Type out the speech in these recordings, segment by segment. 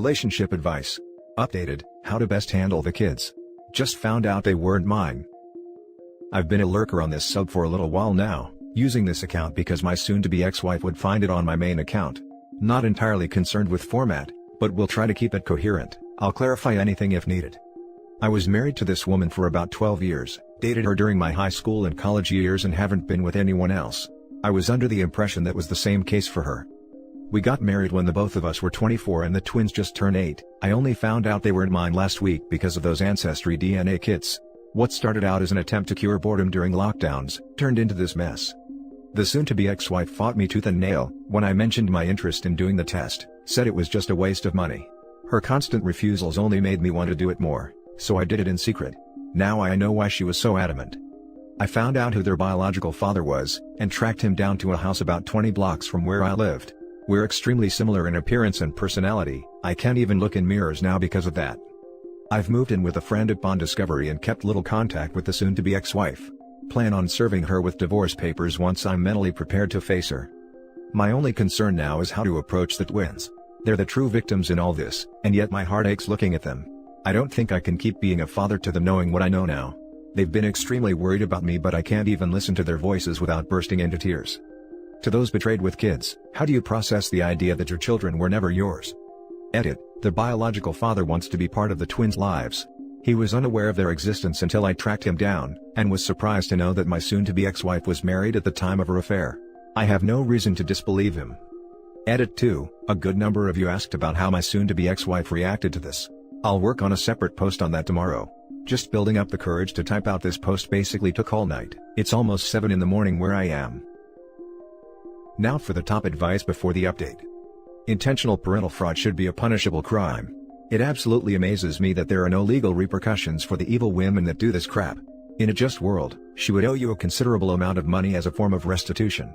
Relationship advice. Updated, how to best handle the kids. Just found out they weren't mine. I've been a lurker on this sub for a little while now, using this account because my soon-to-be ex-wife would find it on my main account. Not entirely concerned with format, but we'll try to keep it coherent. I'll clarify anything if needed. I was married to this woman for about 12 years, dated her during my high school and college years and haven't been with anyone else. I was under the impression that was the same case for her. We got married when the both of us were 24 and the twins just turned 8. I only found out they weren't mine last week because of those ancestry DNA kits. What started out as an attempt to cure boredom during lockdowns, turned into this mess. The soon-to-be ex-wife fought me tooth and nail when I mentioned my interest in doing the test, said it was just a waste of money. Her constant refusals only made me want to do it more, so I did it in secret. Now I know why she was so adamant. I found out who their biological father was, and tracked him down to a house about 20 blocks from where I lived. We're extremely similar in appearance and personality. I can't even look in mirrors now because of that. I've moved in with a friend upon discovery and kept little contact with the soon-to-be ex-wife. Plan on serving her with divorce papers once I'm mentally prepared to face her. My only concern now is how to approach the twins. They're the true victims in all this, and yet my heart aches looking at them. I don't think I can keep being a father to them knowing what I know now. They've been extremely worried about me, but I can't even listen to their voices without bursting into tears. To those betrayed with kids, how do you process the idea that your children were never yours? Edit, the biological father wants to be part of the twins' lives. He was unaware of their existence until I tracked him down, and was surprised to know that my soon-to-be ex-wife was married at the time of her affair. I have no reason to disbelieve him. Edit 2, a good number of you asked about how my soon-to-be ex-wife reacted to this. I'll work on a separate post on that tomorrow. Just building up the courage to type out this post basically took all night. It's almost 7 in the morning where I am. Now for the top advice before the update. Intentional parental fraud should be a punishable crime. It absolutely amazes me that there are no legal repercussions for the evil women that do this crap. In a just world, she would owe you a considerable amount of money as a form of restitution.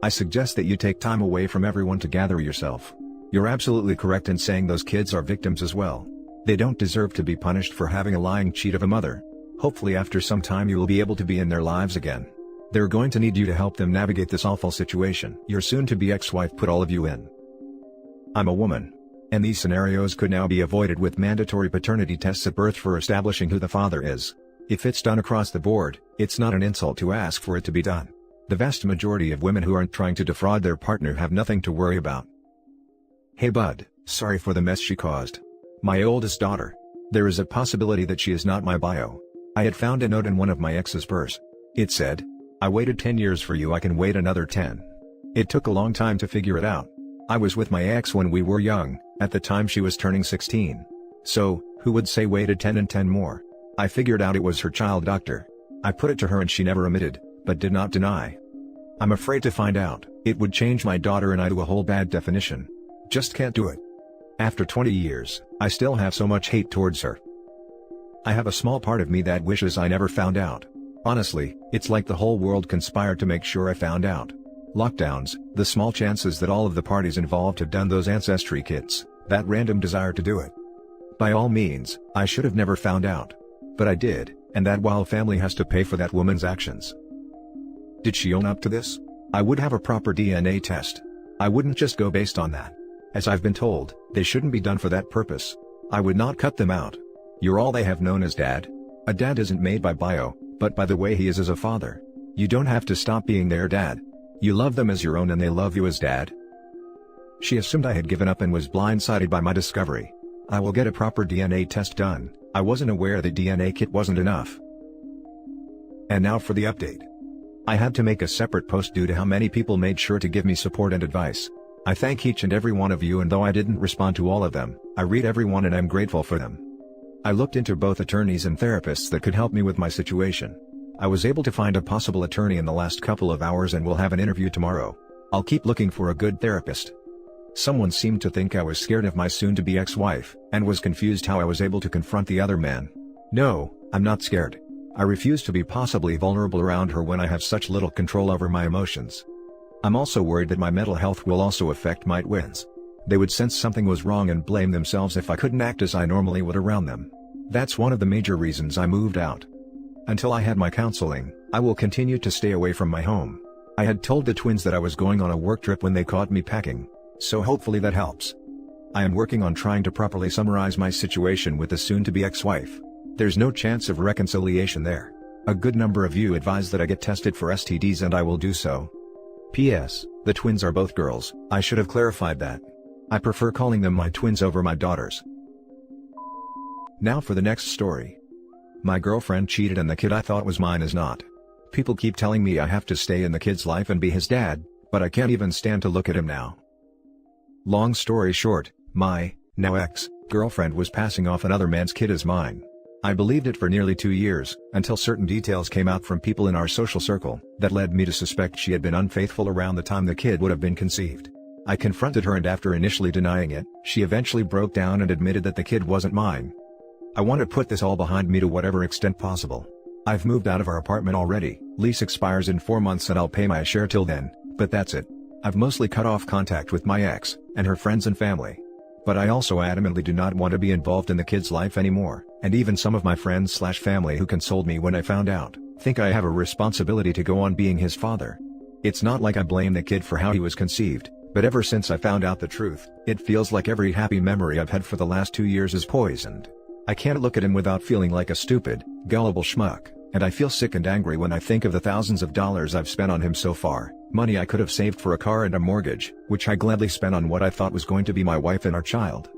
I suggest that you take time away from everyone to gather yourself. You're absolutely correct in saying those kids are victims as well. They don't deserve to be punished for having a lying cheat of a mother. Hopefully after some time you will be able to be in their lives again. They're going to need you to help them navigate this awful situation. Your soon-to-be ex-wife put all of you in. I'm a woman. And these scenarios could now be avoided with mandatory paternity tests at birth for establishing who the father is. If it's done across the board, it's not an insult to ask for it to be done. The vast majority of women who aren't trying to defraud their partner have nothing to worry about. Hey bud, sorry for the mess she caused. My oldest daughter. There is a possibility that she is not my bio. I had found a note in one of my ex's purse. It said, "I waited 10 years for you, I can wait another 10. It took a long time to figure it out. I was with my ex when we were young, at the time she was turning 16. So, who would say waited 10 and 10 more? I figured out it was her child doctor. I put it to her and she never admitted, but did not deny. I'm afraid to find out. It would change my daughter and I to a whole bad definition. Just can't do it. After 20 years, I still have so much hate towards her. I have a small part of me that wishes I never found out. Honestly, it's like the whole world conspired to make sure I found out. Lockdowns, the small chances that all of the parties involved have done those ancestry kits, that random desire to do it. By all means, I should have never found out. But I did, and that while family has to pay for that woman's actions. Did she own up to this? I would have a proper DNA test. I wouldn't just go based on that. As I've been told, they shouldn't be done for that purpose. I would not cut them out. You're all they have known as dad. A dad isn't made by bio, but by the way he is as a father. You don't have to stop being their dad. You love them as your own and they love you as dad. She assumed I had given up and was blindsided by my discovery. I will get a proper DNA test done. I wasn't aware the DNA kit wasn't enough. And now for the update. I had to make a separate post due to how many people made sure to give me support and advice. I thank each and every one of you, and though I didn't respond to all of them, I read everyone and I'm grateful for them. I looked into both attorneys and therapists that could help me with my situation. I was able to find a possible attorney in the last couple of hours and will have an interview tomorrow. I'll keep looking for a good therapist. Someone seemed to think I was scared of my soon-to-be ex-wife, and was confused how I was able to confront the other man. No, I'm not scared. I refuse to be possibly vulnerable around her when I have such little control over my emotions. I'm also worried that my mental health will also affect my twins. They would sense something was wrong and blame themselves if I couldn't act as I normally would around them. That's one of the major reasons I moved out. Until I had my counseling, I will continue to stay away from my home. I had told the twins that I was going on a work trip when they caught me packing, so hopefully that helps. I am working on trying to properly summarize my situation with the soon-to-be ex-wife. There's no chance of reconciliation there. A good number of you advise that I get tested for STDs and I will do so. P.S. The twins are both girls. I should have clarified that. I prefer calling them my twins over my daughters. Now for the next story. My girlfriend cheated and the kid I thought was mine is not. People keep telling me I have to stay in the kid's life and be his dad, but I can't even stand to look at him now. Long story short, my, now ex-girlfriend was passing off another man's kid as mine. I believed it for nearly 2 years, until certain details came out from people in our social circle, that led me to suspect she had been unfaithful around the time the kid would have been conceived. I confronted her and after initially denying it, she eventually broke down and admitted that the kid wasn't mine. I want to put this all behind me to whatever extent possible. I've moved out of our apartment already, lease expires in 4 months and I'll pay my share till then, but that's it. I've mostly cut off contact with my ex, and her friends and family. But I also adamantly do not want to be involved in the kid's life anymore, and even some of my friends/family who consoled me when I found out, think I have a responsibility to go on being his father. It's not like I blame the kid for how he was conceived, but ever since I found out the truth, it feels like every happy memory I've had for the last 2 years is poisoned. I can't look at him without feeling like a stupid, gullible schmuck, and I feel sick and angry when I think of the thousands of dollars I've spent on him so far, money I could have saved for a car and a mortgage, which I gladly spent on what I thought was going to be my wife and our child.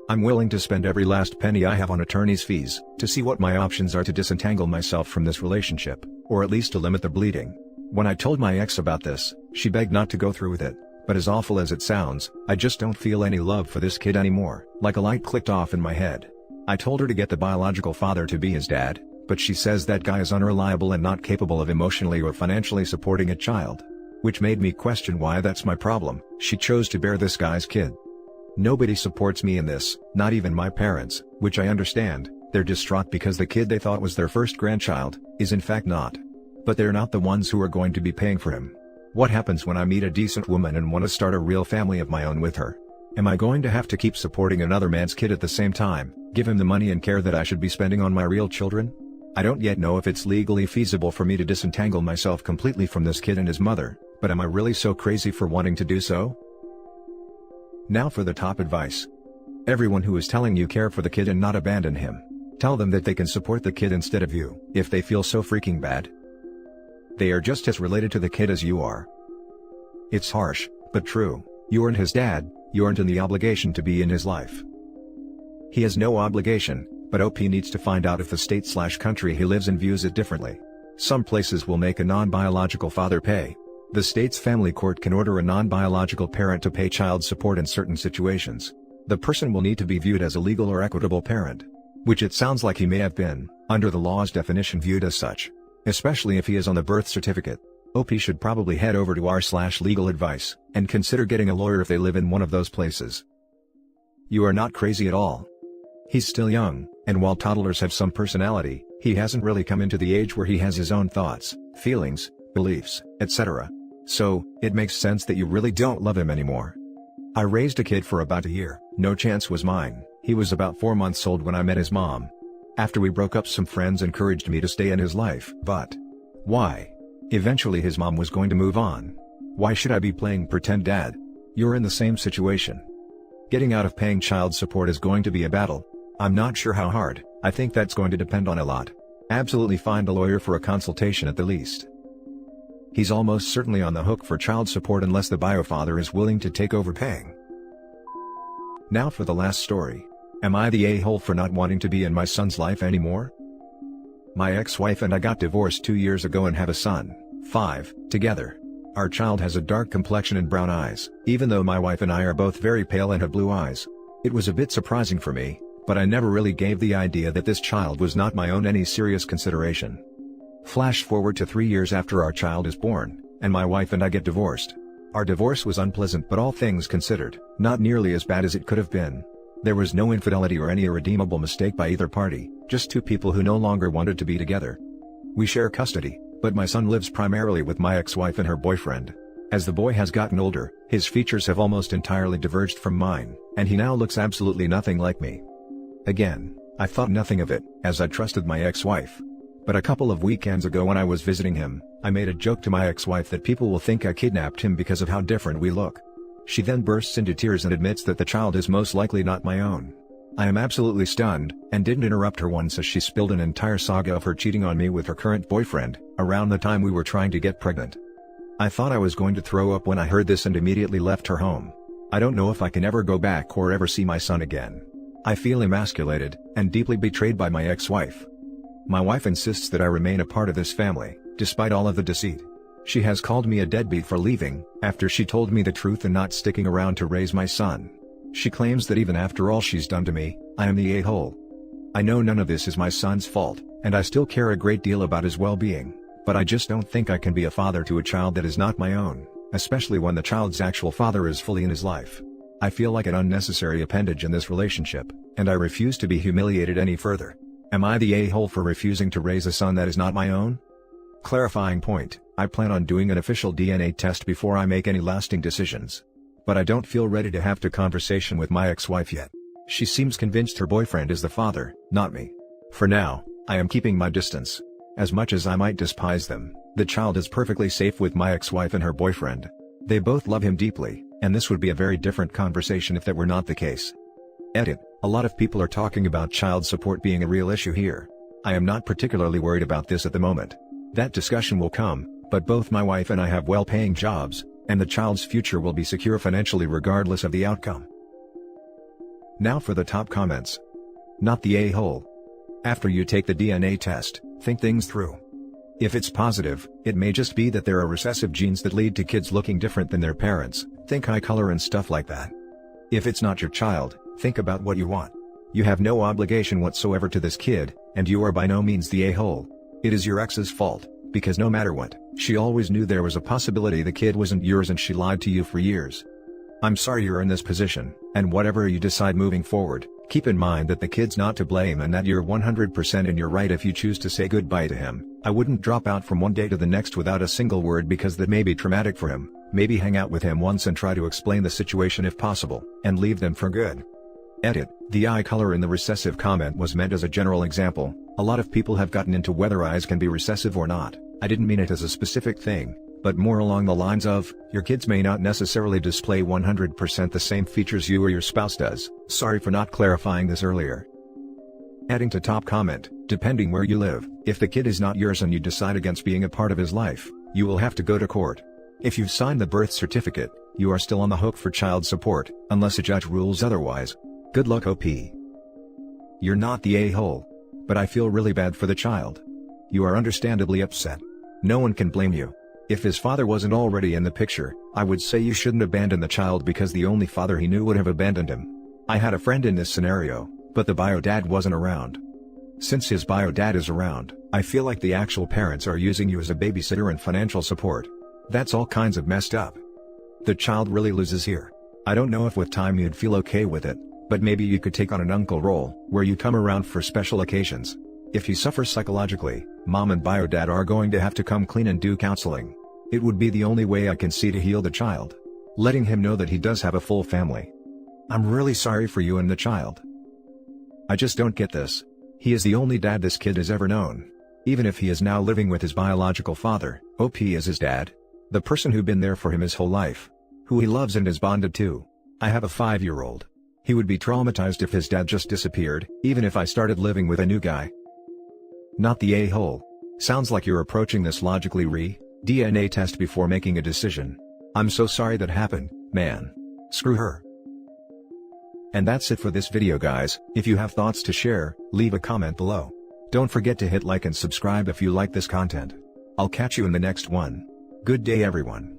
I'm willing to spend every last penny I have on attorney's fees, to see what my options are to disentangle myself from this relationship, or at least to limit the bleeding. When I told my ex about this, she begged not to go through with it, but as awful as it sounds, I just don't feel any love for this kid anymore, like a light clicked off in my head. I told her to get the biological father to be his dad, but she says that guy is unreliable and not capable of emotionally or financially supporting a child. Which made me question why that's my problem. She chose to bear this guy's kid. Nobody supports me in this, not even my parents, which I understand. They're distraught because the kid they thought was their first grandchild, is in fact not. But they're not the ones who are going to be paying for him. What happens when I meet a decent woman and want to start a real family of my own with her? Am I going to have to keep supporting another man's kid at the same time, give him the money and care that I should be spending on my real children? I don't yet know if it's legally feasible for me to disentangle myself completely from this kid and his mother, but am I really so crazy for wanting to do so? Now for the top advice. Everyone who is telling you care for the kid and not abandon him. Tell them that they can support the kid instead of you, if they feel so freaking bad. They are just as related to the kid as you are. It's harsh, but true. You aren't his dad, you aren't in the obligation to be in his life. He has no obligation, but OP needs to find out if the state/country he lives in views it differently. Some places will make a non-biological father pay. The state's family court can order a non-biological parent to pay child support in certain situations. The person will need to be viewed as a legal or equitable parent. Which it sounds like he may have been, under the law's definition viewed as such. Especially if he is on the birth certificate. OP should probably head over to r/legal advice, and consider getting a lawyer if they live in one of those places. You are not crazy at all. He's still young, and while toddlers have some personality, he hasn't really come into the age where he has his own thoughts, feelings, beliefs, etc. So, it makes sense that you really don't love him anymore. I raised a kid for about a year, no chance was mine. He was about 4 months old when I met his mom. After we broke up, some friends encouraged me to stay in his life. But why? Eventually his mom was going to move on. Why should I be playing pretend dad? You're in the same situation. Getting out of paying child support is going to be a battle. I'm not sure how hard. I think that's going to depend on a lot. Absolutely find a lawyer for a consultation at the least. He's almost certainly on the hook for child support unless the biofather is willing to take over paying. Now for the last story. Am I the a-hole for not wanting to be in my son's life anymore? My ex-wife and I got divorced 2 years ago and have a son, 5, together. Our child has a dark complexion and brown eyes, even though my wife and I are both very pale and have blue eyes. It was a bit surprising for me, but I never really gave the idea that this child was not my own any serious consideration. Flash forward to 3 years after our child is born, and my wife and I get divorced. Our divorce was unpleasant, but all things considered, not nearly as bad as it could have been. There was no infidelity or any irredeemable mistake by either party, just two people who no longer wanted to be together. We share custody, but my son lives primarily with my ex-wife and her boyfriend. As the boy has gotten older, his features have almost entirely diverged from mine, and he now looks absolutely nothing like me. Again, I thought nothing of it, as I trusted my ex-wife. But a couple of weekends ago when I was visiting him, I made a joke to my ex-wife that people will think I kidnapped him because of how different we look. She then bursts into tears and admits that the child is most likely not my own. I am absolutely stunned, and didn't interrupt her once as she spilled an entire saga of her cheating on me with her current boyfriend, around the time we were trying to get pregnant. I thought I was going to throw up when I heard this and immediately left her home. I don't know if I can ever go back or ever see my son again. I feel emasculated, and deeply betrayed by my ex-wife. My wife insists that I remain a part of this family, despite all of the deceit. She has called me a deadbeat for leaving, after she told me the truth and not sticking around to raise my son. She claims that even after all she's done to me, I am the a-hole. I know none of this is my son's fault, and I still care a great deal about his well-being, but I just don't think I can be a father to a child that is not my own, especially when the child's actual father is fully in his life. I feel like an unnecessary appendage in this relationship, and I refuse to be humiliated any further. Am I the a-hole for refusing to raise a son that is not my own? Clarifying point, I plan on doing an official DNA test before I make any lasting decisions. But I don't feel ready to have the conversation with my ex-wife yet. She seems convinced her boyfriend is the father, not me. For now, I am keeping my distance. As much as I might despise them, the child is perfectly safe with my ex-wife and her boyfriend. They both love him deeply, and this would be a very different conversation if that were not the case. Edit. A lot of people are talking about child support being a real issue here. I am not particularly worried about this at the moment. That discussion will come, but both my wife and I have well-paying jobs, and the child's future will be secure financially regardless of the outcome. Now for the top comments. Not the a-hole. After you take the DNA test, think things through. If it's positive, it may just be that there are recessive genes that lead to kids looking different than their parents, think eye color and stuff like that. If it's not your child, think about what you want. You have no obligation whatsoever to this kid, and you are by no means the a-hole. It is your ex's fault, because no matter what, she always knew there was a possibility the kid wasn't yours and she lied to you for years. I'm sorry you're in this position, and whatever you decide moving forward, keep in mind that the kid's not to blame and that you're 100% in your right if you choose to say goodbye to him. I wouldn't drop out from one day to the next without a single word because that may be traumatic for him. Maybe hang out with him once and try to explain the situation if possible, and leave them for good. Edit. The eye color in the recessive comment was meant as a general example. A lot of people have gotten into whether eyes can be recessive or not. I didn't mean it as a specific thing, but more along the lines of, your kids may not necessarily display 100% the same features you or your spouse does. Sorry for not clarifying this earlier. Adding to top comment, depending where you live, if the kid is not yours and you decide against being a part of his life, you will have to go to court. If you've signed the birth certificate, you are still on the hook for child support, unless a judge rules otherwise. Good luck, OP. You're not the a-hole. But I feel really bad for the child. You are understandably upset. No one can blame you. If his father wasn't already in the picture, I would say you shouldn't abandon the child because the only father he knew would have abandoned him. I had a friend in this scenario, but the bio dad wasn't around. Since his bio dad is around, I feel like the actual parents are using you as a babysitter and financial support. That's all kinds of messed up. The child really loses here. I don't know if with time you'd feel okay with it, but maybe you could take on an uncle role, where you come around for special occasions. If he suffers psychologically, mom and bio dad are going to have to come clean and do counseling. It would be the only way I can see to heal the child. Letting him know that he does have a full family. I'm really sorry for you and the child. I just don't get this. He is the only dad this kid has ever known. Even if he is now living with his biological father, OP is his dad. The person who's been there for him his whole life. Who he loves and is bonded to. I have a 5-year-old. He would be traumatized if his dad just disappeared, even if I started living with a new guy. Not the a-hole. Sounds like you're approaching this logically. DNA test before making a decision. I'm so sorry that happened, man. Screw her. And that's it for this video, guys. If you have thoughts to share, leave a comment below. Don't forget to hit like and subscribe if you like this content. I'll catch you in the next one. Good day, everyone.